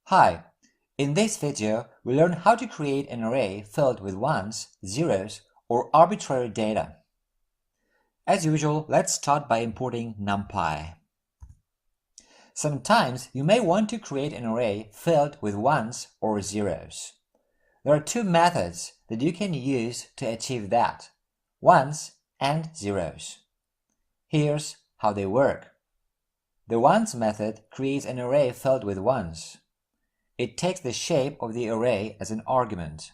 Hi, in this video we learn how to create an array filled with ones, zeros, or arbitrary data. As usual, let's start by importing numpy. Sometimes you may want to create an array filled with ones or zeros. There are two methods that you can use to achieve that: ones and zeros. Here's how they work. The ones method creates an array filled with ones. It takes the shape of the array as an argument.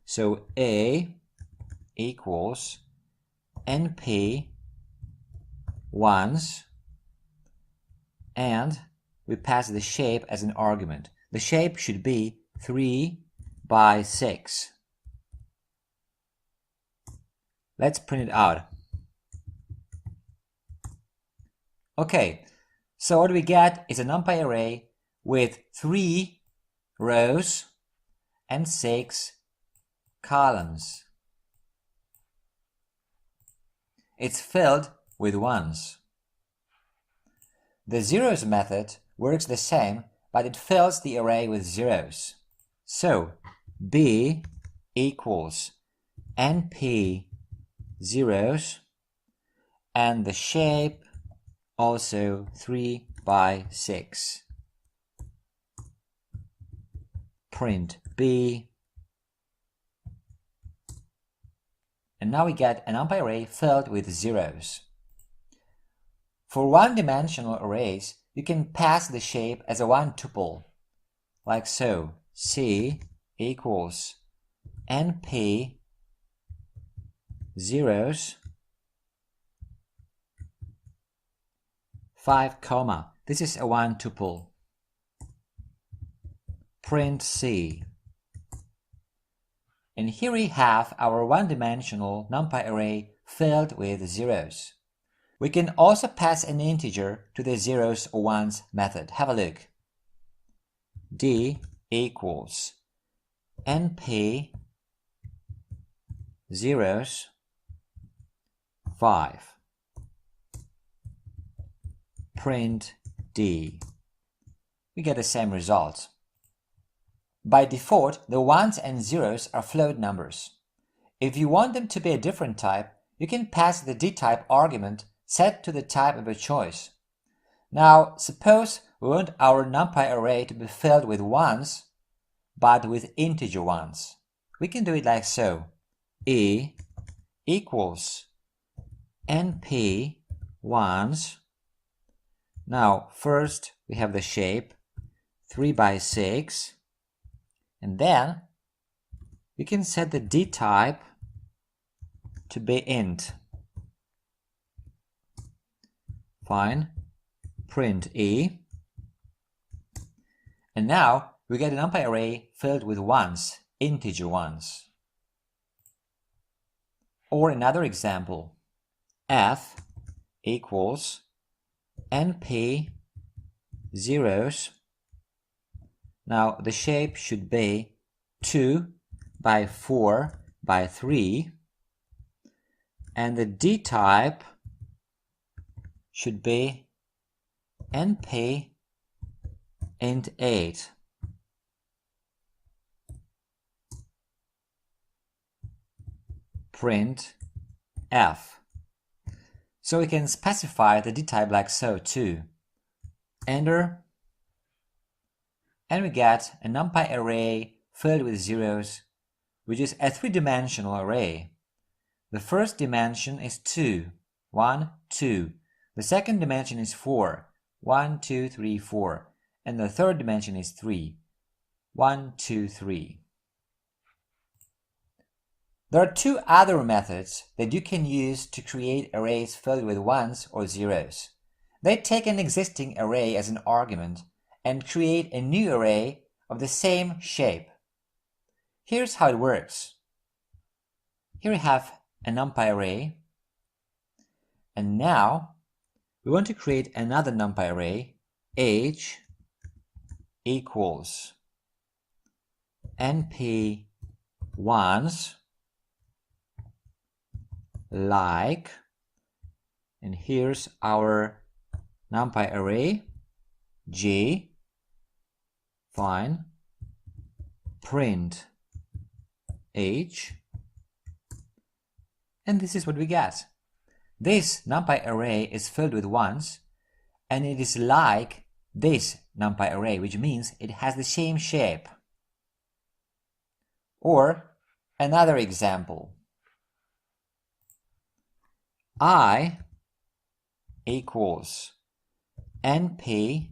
So A equals np ones, and we pass the shape as an argument. The shape should be 3 by 6. Let's print it out. Okay, so what we get is a numpy array with 3 rows and 6 columns. It's filled with ones. The zeros method works the same, but it fills the array with zeros. So B equals np zeros, and the shape also 3 by 6. Print B, and now we get an numpy array filled with zeros. For one-dimensional arrays, you can pass the shape as a one tuple, like so. C equals np zeros 5 comma. This is a one tuple. Print C. And here we have our one-dimensional numpy array filled with zeros. We can also pass an integer to the zeros or ones method. Have a look. D equals np zeros 5. Print D. We get the same result. By default, the ones and zeros are float numbers. If you want them to be a different type, you can pass the dtype argument set to the type of your choice. Now, suppose we want our numpy array to be filled with ones, but with integer ones. We can do it like so. E equals np ones. Now, first we have the shape 3 by 6. And then we can set the dtype to be int. Fine. Print E. And now we get an numpy array filled with ones, integer ones. Or another example. F equals np zeros. Now the shape should be 2 by 4 by 3, and the dtype should be np int 8. Print F. So we can specify the dtype like so too. Enter. And we get a numpy array filled with zeros, which is a three-dimensional array. The first dimension is 2, 1, 2. The second dimension is 4, 1, 2, 3, 4. And the third dimension is 3, 1, 2, 3. There are two other methods that you can use to create arrays filled with ones or zeros. They take an existing array as an argument and create a new array of the same shape. Here's how it works. Here we have a numpy array, and now we want to create another numpy array. H equals np ones, like, and here's our numpy array G fine, print age, and this is what we get. This numpy array is filled with ones, and it is like this numpy array, which means it has the same shape. Or another example, I equals np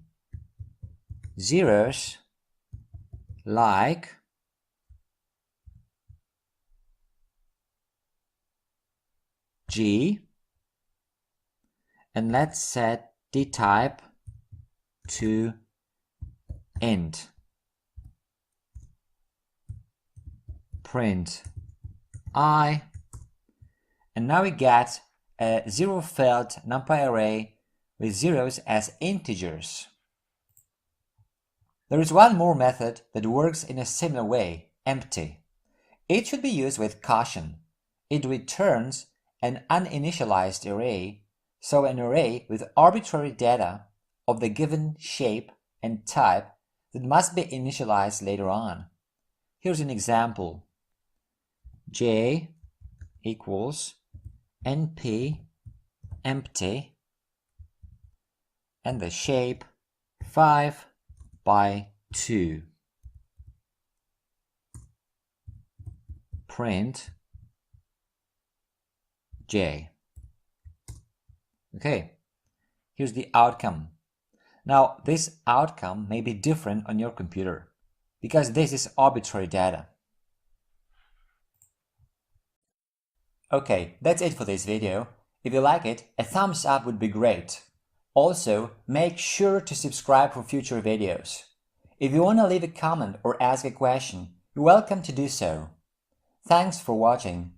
zeros like G, and let's set the type to int. Print I, and now we get a zero-filled numpy array with zeros as integers. There is one more method that works in a similar way, empty. It should be used with caution. It returns an uninitialized array, so an array with arbitrary data of the given shape and type that must be initialized later on. Here's an example. J equals np empty and the shape 5 by 2. Print J. Okay, here's the outcome. Now this outcome may be different on your computer because this is arbitrary data. Okay, that's it for this video. If you like it, a thumbs up would be great. Also, make sure to subscribe for future videos. If you want to leave a comment or ask a question, you're welcome to do so. Thanks for watching.